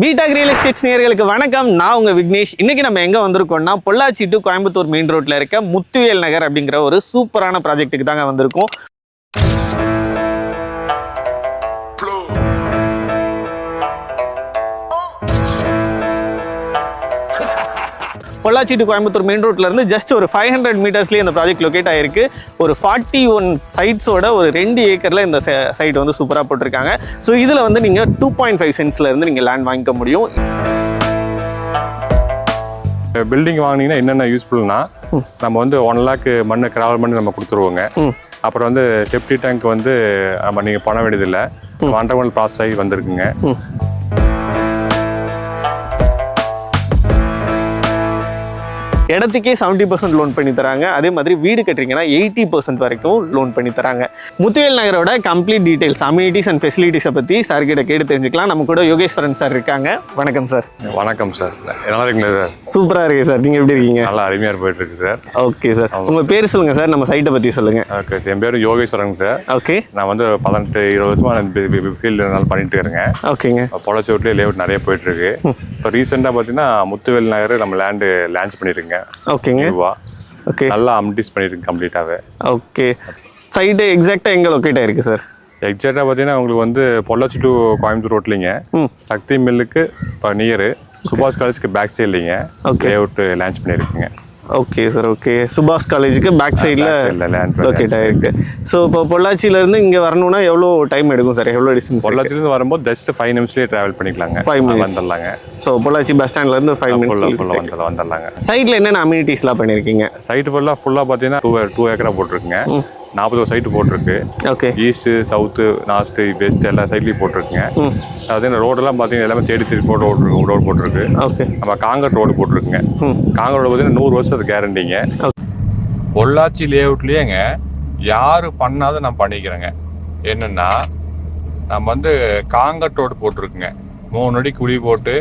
BTech Real Estate நேயர்களுக்கு வணக்கம். நான் உங்க விக்னேஷ். இன்னைக்கு நம்ம எங்க வந்திருக்கோம்னா பொள்ளாச்சி டு கோயம்புத்தூர் மெயின் ரோட்ல இருக்க முத்துவேல் நகர் அப்படிங்கிற ஒரு சூப்பரான ப்ராஜெக்ட்டுக்கு தாங்க வந்திருக்கோம். பொள்ளாச்சி டு கோயம்புத்தூர் மெயின் ரோட்ல இருந்து ஜஸ்ட் ஒரு 500 மீட்டர்ஸ்லேயே இந்த ப்ராஜெக்ட் லொக்கேட் ஆயிருக்கு. ஒரு 41 சைட்ஸோட ஒரு 2 ஏக்கர்ல இந்த சைட் வந்து சூப்பராக போட்டிருக்காங்க. ஸோ இதில் வந்து நீங்கள் 2.5 சென்ட்ஸ்ல இருந்து நீங்கள் லேண்ட் வாங்கிக்க முடியும். பில்டிங் வாங்கினீங்கன்னா என்னென்ன யூஸ்ஃபுல்னா, நம்ம வந்து 1 லேக் மண்ணு கிராவல் பண்ணி நம்ம கொடுத்துருவோங்க. அப்புறம் வந்து செப்டி டேங்க் வந்து நம்ம நீங்கள் பண்ண வேண்டியதில்லை, அண்டர்கிரவுண்ட் ப்ராசஸ் ஆகி வந்திருக்குங்க. இடத்துக்கே 70% லோன் பண்ணி தராங்க. அதே மாதிரி வீடு கட்டுறீங்கன்னா 80% வரைக்கும் லோன் பண்ணி தராங்க. முத்துவேல் நகரோட கம்ப்ளீட் டீடைல்ஸ், அம்யூனிட்டிஸ் அண்ட் ஃபெசிலிட்டிஸை பற்றி சார் கிட்ட கேட்டு தெரிஞ்சுக்கலாம். நம்ம கூட யோகேஸ்வரன் சார் இருக்காங்க. வணக்கம் சார். வணக்கம் சார். நல்லா இருக்குங்களா சார்? சூப்பராக இருக்கு சார். நீங்கள் எப்படி இருக்கீங்க? நல்லா அருமையாக போயிட்டு இருக்கு சார். ஓகே சார், உங்கள் பேர் சொல்லுங்க சார், நம்ம சைட்டை பற்றி சொல்லுங்க. ஓகே சார், என் பேர் யோகேஸ்வரன் சார். ஓகே, நான் வந்து 18-20 வருஷமாக ஃபீல்டு நல்லா பண்ணிட்டு இருக்கேன். ஓகேங்க. பொள்ளாச்சி ரோட்லேயே லேஅவுட் நிறைய போயிட்டு இருக்கு. இப்போ ரீசெண்டாக பார்த்தீங்கன்னா முத்துவேல் நகர் நம்ம லேண்டு லான்ச் பண்ணியிருக்கேங்க. ஓகேங்க. ஓகே, நல்லா அம்டிஸ் பண்ணியிருக்கு கம்ப்ளீட்டாகவே. ஓகே, சைட்டு எக்ஸாக்டாக எங்கே லொக்கேட் ஆயிருக்கு சார்? எக்ஸாக்டாக பார்த்தீங்கன்னா உங்களுக்கு வந்து பொள்ளாச்சி டு கோயம்புத்தூர் ரோட்லிங்க, சக்தி மில்லுக்கு இப்போ நியரு, சுபாஷ் காலேஜுக்கு பேக் சைட்லிங்க லேஅவுட் லான்ச் பண்ணியிருக்குங்க. Okay sir. ஓகே, சுபாஷ் காலேஜுக்கு பேக் சைடில் லொக்கேட் ஆகிருக்கு. ஸோ இப்போ பொள்ளாச்சியிலேருந்து இங்கே வரணும்னா எவ்வளோ டைம் எடுக்கும் சார்? எவ்வளோ டிஸ்டன்ஸ்? பொள்ளாச்சிலேருந்து வரும்போது ஜஸ்ட் 5 நிமிஷத்துலேயே ட்ராவல் பண்ணிக்கலாங்க. 5 மினிட்ஸ் வந்துடலாங்க. ஸோ பொள்ளாச்சி பஸ் ஸ்டாண்ட்லேருந்து 5 மினிட்ஸ் வந்துடலாங்க. சைட்டில் என்னென்ன அம்யூனிட்டிஸ்லாம் பண்ணியிருக்கீங்க? சைட்டு ஃபுல்லாக பார்த்தீங்கன்னா 2 ஏக்கரா போட்டிருக்குங்க. 40 சைட்டு போட்டிருக்கு. Okay, east, south, north, west எல்லா சைட்லையும் போட்டிருக்குங்க. அது ரோடெல்லாம் பார்த்தீங்கன்னா எல்லாமே 33 ரோடு போட்டிருக்கு. ஓகே, நம்ம காங்கிரட் ரோடு போட்டிருக்குங்க. காங்கிரட் ரோடு பார்த்தீங்கன்னா 100 வருஷம் அது கேரண்டிங்க. பொள்ளாச்சி லேஅவுட்லேயேங்க யார் பண்ணாத நான் பண்ணிக்கிறேங்க. என்னென்னா நம்ம வந்து காங்கிரட் ரோடு போட்டிருக்குங்க. 3 அடி குழி போட்டு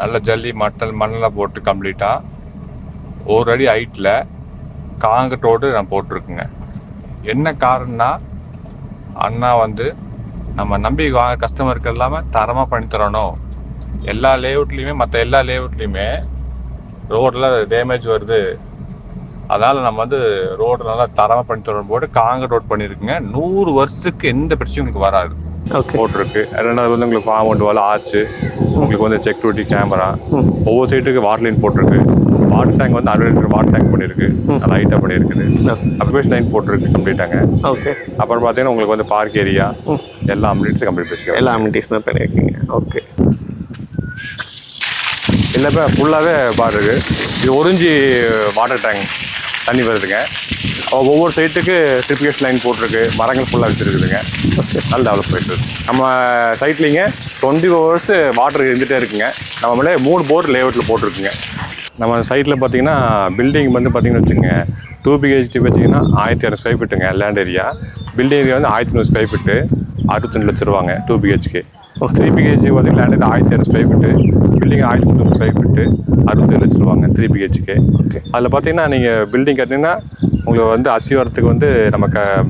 நல்ல ஜல்லி மண்ணெல்லாம் போட்டு கம்ப்ளீட்டாக 1 அடி ஹைட்டில் காங்கிரட் ரோடு நான் போட்டிருக்குங்க. என்ன காரணம்னா, அண்ணா வந்து நம்ம நம்பி வாங்க கஸ்டமருக்கு எல்லாமே தரமாக பண்ணி தரணும். எல்லா லேஅவுட்லேயுமே மற்ற எல்லா லேஅவுட்லேயுமே ரோடில் டேமேஜ் வருது, அதனால் நம்ம வந்து ரோடு நல்லா தரமாக பண்ணி தரணும் போட்டு காங்கிரட் ரோடு பண்ணியிருக்குங்க. 100 வருஷத்துக்கு எந்த பிரச்சனையும் உங்களுக்கு வராது போட்டிருக்கு. ரெண்டாவது வந்து உங்களுக்கு காம்பவுண்ட் வால் ஆச்சு, உங்களுக்கு வந்து செக்யூரிட்டி கேமரா, ஒவ்வொரு சைட்டுக்கு வாட்டர் லைன் போட்டிருக்கு. வாட்டர் டேங்க் வந்து 60 லிட்டர் வாட்டர் டேங்க் பண்ணியிருக்கு, நல்லா ஹைட்டாக பண்ணியிருக்குது. அப்ளிகேஷன் லைன் போட்டிருக்கு கம்ப்ளீட்டாங்க. ஓகே, அப்புறம் பார்த்தீங்கன்னா உங்களுக்கு வந்து பார்க் ஏரியா எல்லா அம்யூனிட்டிஸும் கம்ப்ளீட் பேசிக்கலாம். எல்லா அம்யூனிட்டிஸுமே பண்ணியிருக்கீங்க. ஓகே, எல்லாமே ஃபுல்லாகவே பார் இருக்குது. இது ஒரிஞ்சி வாட்டர் டேங்க் தண்ணி வருதுங்க. ஒவ்வொரு சைட்டுக்கு ட்ரிபிகேஷன் லைன் போட்டிருக்கு, மரங்கள் ஃபுல்லாக வச்சுருக்குதுங்க. நல்லா டெவலப் போயிட்டு நம்ம சைட்லிங்க 24 hours வாட்டர் இருந்துகிட்டே இருக்குங்க. நம்மளே 3 போர் லேஅவுட்டில் போட்டிருக்குங்க. நம்ம சைட்டில் பார்த்தீங்கன்னா பில்டிங் வந்து பார்த்தீங்கன்னு வச்சுக்கோங்க, 2 BHK பார்த்தீங்கன்னா 1200 ஸ்கொயர் ஃபீட்டுங்க லேண்ட் ஏரியா. பில்டிங் ஏரியா வந்து 1300 ஸ்கொயர் ஃபீட்டு, 62 லட்சம் ரூபாங்க 2 BHK. 3 BHK பார்த்தீங்கன்னா land 1200 square feet, building 1300 square feet, 67 லட்சம் ரூபாங்க 3 BHK. ஓகே, அதில் பார்த்தீங்கன்னா நீங்கள் பில்டிங் கட்டினீங்கன்னா உங்களுக்கு வந்து அசி வரத்துக்கு வந்து நம்ம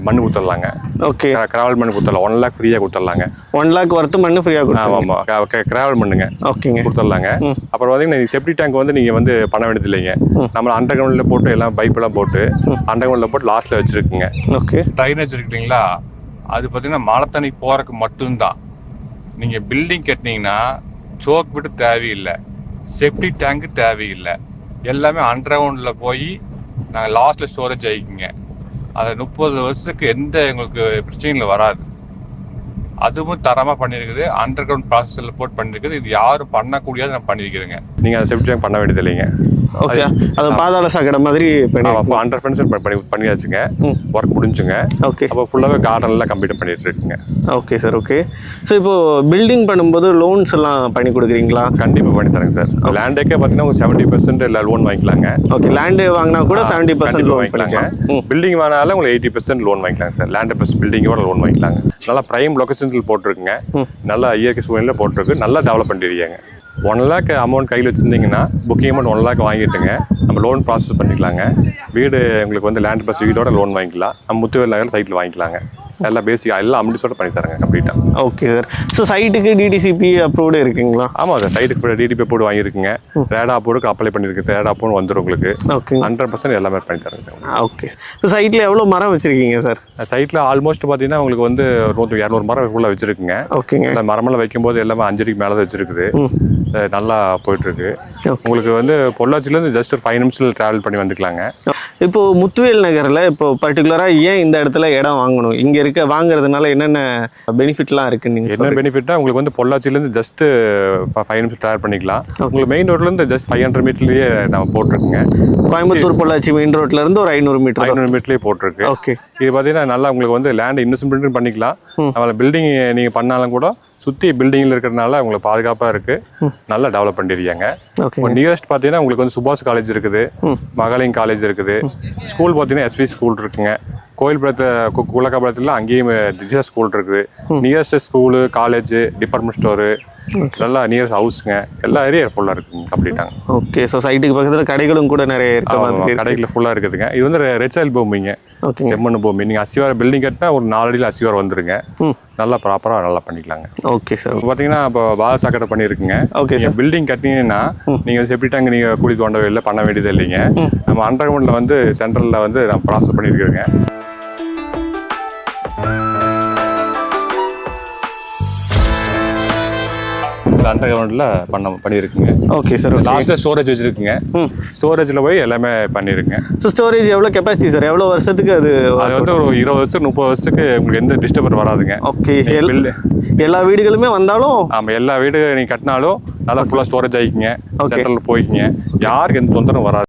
மண் கொடுத்துடலாங்க. ஓகே, கிராவல் மண் கொடுத்துடலாம். 1 லேக் ஃப்ரீயாக கொடுத்துடலாங்க. 1 லேக் வரத்து மண் ஃப்ரீயாக கொடுக்கலாம். ஆமாம், கிராவல் பண்ணுங்க. ஓகேங்க, கொடுத்துடலாங்க. அப்புறம் பார்த்தீங்கன்னா செப்டி டேங்க் வந்து நீங்கள் வந்து பண்ண வேண்டியது இல்லைங்க. நம்ம அண்டர் கிரவுண்டில் போட்டு எல்லாம் பைப்பெல்லாம் போட்டு அண்டர் கிரவுண்டில் போட்டு லாஸ்ட்டில் வச்சுருக்குங்க. ஓகே, ட்ரைனேஜ் இருக்கு இல்லைங்களா, அது பார்த்தீங்கன்னா மழை தண்ணி போகிறதுக்கு மட்டும்தான். நீங்கள் பில்டிங் கட்டினீங்கன்னா சோக் விட்டு தேவையில்லை, செப்டி டேங்க்கு தேவையில்லை. எல்லாமே அண்டர் கிரவுண்டில் போய் நாங்கள் லாஸ்ட்டில் ஸ்டோரேஜ் ஆகிக்குங்க. அதை 30 வருஷத்துக்கு எந்த எங்களுக்கு பிரச்சனைகள் வராது. அதுவும் தரமாக பண்ணியிருக்குது. அண்டர் கிரவுண்ட் ப்ராசஸில் போட்டு பண்ணியிருக்குது. இது யாரும் பண்ணக்கூடியது நான் பண்ணியிருக்கிறேங்க. நீங்கள் அதை செப்டி டேங்க் பண்ண வேண்டியது இல்லைங்க. ஓகே, அது பாதாள சாக்கடை மாதிரி அண்டர் ஃபென்ஸ் பண்ணியாச்சுங்க. ஒர்க் முடிஞ்சுங்க. ஓகே, அப்போ ஃபுல்லாகவே கார்டன்லாம் கம்ப்ளீட் பண்ணிட்டு இருக்குங்க. Okay sir. ஓகே, ஸோ இப்போ பில்டிங் பண்ணும்போது லோன்ஸ் எல்லாம் பண்ணி கொடுக்குறீங்களா? கண்டிப்பாக பண்ணி தரேங்க சார். லேண்டேக்கே பார்த்தீங்கன்னா உங்களுக்கு 70% லோன் வாங்கிக்கலாங்க. ஓகே, லேண்டு வாங்கினா கூட 70% லோன் வாங்கிக்கலாங்க. பில்டிங் வாங்கினாலும் உங்களுக்கு 80% லோன் வாங்கிக்கலாங்க சார். லேண்டு ப்ளஸ் பில்டிங்கோட லோன் வாங்கிக்கலாங்க. நல்லா ப்ரைம் லொகேஷனில் போட்டிருக்குங்க, நல்லா இயற்கை சூழ்நிலை போட்டிருக்கு, நல்லா டெவலப் பண்ணிடுவீங்க. 1 லேக் அமௌண்ட் கையில் வச்சுருந்தீங்கன்னா புக்கிங் அமௌண்ட் 1 லேக் வாங்கிட்டுங்க நம்ம லோன் ப்ராசஸ் பண்ணிக்கலாங்க. வீடு உங்களுக்கு வந்து லேண்ட் ப்ளஸ் வீடோட லோன் வாங்கிக்கலாம். நம்ம முத்துவேல் நகர் சைட்டில் வாங்கிக்கலாங்க. எல்லாம் பேசிக்காக எல்லாம் அம்டிஸோட பண்ணி தரேங்க கம்ப்ளீட்டாக. Okay sir. ஸோ சைட்டுக்கு டிடிசிபி அப்ரூவ்டு இருக்குங்களா? ஆமாம் சார், சைட்டுக்கு டிடிபி போர்டு வாங்கியிருக்குங்க, ரேடா போர்டுக்கு அப்ளை பண்ணியிருக்கேன் சார். ரேடா போர்டு வந்துடும் உங்களுக்கு. ஓகே, 100% எல்லாமே பண்ணி தரேங்க சார். ஓகே. ஸோ சைட்டில் எவ்வளோ மரம் வச்சுருக்கீங்க சார்? சைட்டில் ஆல்மோஸ்ட் பார்த்தீங்கன்னா உங்களுக்கு வந்து 100-200 மரம் ஃபுல்லாக வச்சுருக்குங்க. ஓகேங்க. இல்லை மரமெல்லாம் வைக்கும்போது எல்லாமே 5 அடிக்கு மேலே தான் வச்சுருக்குது. நல்லா போயிட்டுருக்கு. உங்களுக்கு வந்து பொள்ளாச்சிலேருந்து ஜஸ்ட் ஒரு 5 நிமிஷத்தில் ட்ராவல் பண்ணி வந்துக்கலாங்க. இப்போது முத்துவேல் நகரில் இப்போ பர்டிகுலராக ஏன் இந்த இடத்துல இடம் வாங்கணும், இங்கே இருக்க வாங்குறதுனால என்னென்ன பெனிஃபிட்லாம் இருக்குன்னு நீங்கள் என்ன பெனிஃபிட்னா உங்களுக்கு வந்து பொள்ளாச்சிலேருந்து ஜஸ்ட்டு 5 நிமிஷம் ட்ராவல் பண்ணிக்கலாம். உங்களுக்கு மெயின் ரோட்லேருந்து ஜஸ்ட் 500 மீட்டர்லேயே நம்ம போட்டிருக்குங்க. கோயம்புத்தூர் பொள்ளாச்சி மெயின் ரோட்லேருந்து ஒரு 500 மீட்டர்லேயே போட்டிருக்கு. ஓகே. இது பார்த்தீங்கன்னா நல்லா உங்களுக்கு வந்து லேண்ட் இன்வெஸ்ட்மெண்ட் பண்ணிக்கலாம். நம்மள பில்டிங் நீங்கள் பண்ணாலும் கூட சுற்றி பில்டிங்கில் இருக்கிறதுனால உங்களுக்கு பாதுகாப்பாக இருக்குது. நல்லா டெவலப் பண்ணிருக்காங்க. நியரஸ்ட் பார்த்தீங்கன்னா உங்களுக்கு வந்து சுபாஷ் காலேஜ் இருக்குது, மகளிங் காலேஜ் இருக்குது, ஸ்கூல் பார்த்தீங்கன்னா எஸ்வி ஸ்கூல் இருக்குங்க. கோயில்புரத்தில் குலக்காபுரத்தில் அங்கேயும் திசா ஸ்கூல் இருக்குது. Nearest school, college, department store, நல்லா நியரஸ்ட் ஹவுஸுங்க, எல்லா ஏரியா ஃபுல்லாக இருக்குங்க கம்ப்ளீட்டாங்க. ஓகே. ஸோ சைட்டுக்கு பக்கத்தில் கடைகளும் கூட நிறைய இருக்கு. கடைகள் ஃபுல்லாக இருக்குதுங்க. இது வந்து ரெட் சாயில் பூமிங்க, செம்மண் பூமி. நீங்கள் அசிவார பில்டிங் கட்டினா ஒரு 4 அடியில் அசிவாரம் வந்துருங்க. நல்லா ப்ராப்பராக நல்லா பண்ணிக்கலாங்க. Okay sir. பார்த்தீங்கன்னா இப்போ பாலசாக்கடை பண்ணியிருக்குங்க. ஓகே. நீங்கள் பில்டிங் கட்டினீங்கன்னா நீங்கள் செப்டி டேங்க் நீங்கள் குழி தோண்டவே இல்லை, பண்ண வேண்டியது இல்லைங்க. நம்ம அண்டர் கிரவுண்டில் வந்து சென்ட்ரலில் வந்து நம்ம ப்ராசஸ் பண்ணியிருக்கிறோங்க. அண்டர் கிரவுண்டில் பண்ணியிருக்குங்க. Okay sir. லாஸ்ட்டில் ஸ்டோரேஜ் வச்சுருக்குங்க. ஸ்டோரேஜில் போய் எல்லாமே பண்ணியிருக்குங்க. ஸோ ஸ்டோரேஜ் எவ்வளோ கெப்பாசிட்டி சார்? எவ்வளோ வருஷத்துக்கு அது வந்து ஒரு 20 வருஷம் 30 வருஷத்துக்கு உங்களுக்கு எந்த டிஸ்டர்பர் வராதுங்க. ஓகே. எல்லா வீடுகளுமே வந்தாலும் ஆமாம், எல்லா வீடு நீங்கள் கட்டினாலும் நல்லா ஃபுல்லாக ஸ்டோரேஜ் ஆகிக்குங்க, சென்ட்ரலில் போய்க்குங்க, யாருக்கு எந்த தொந்தரவும் வராது.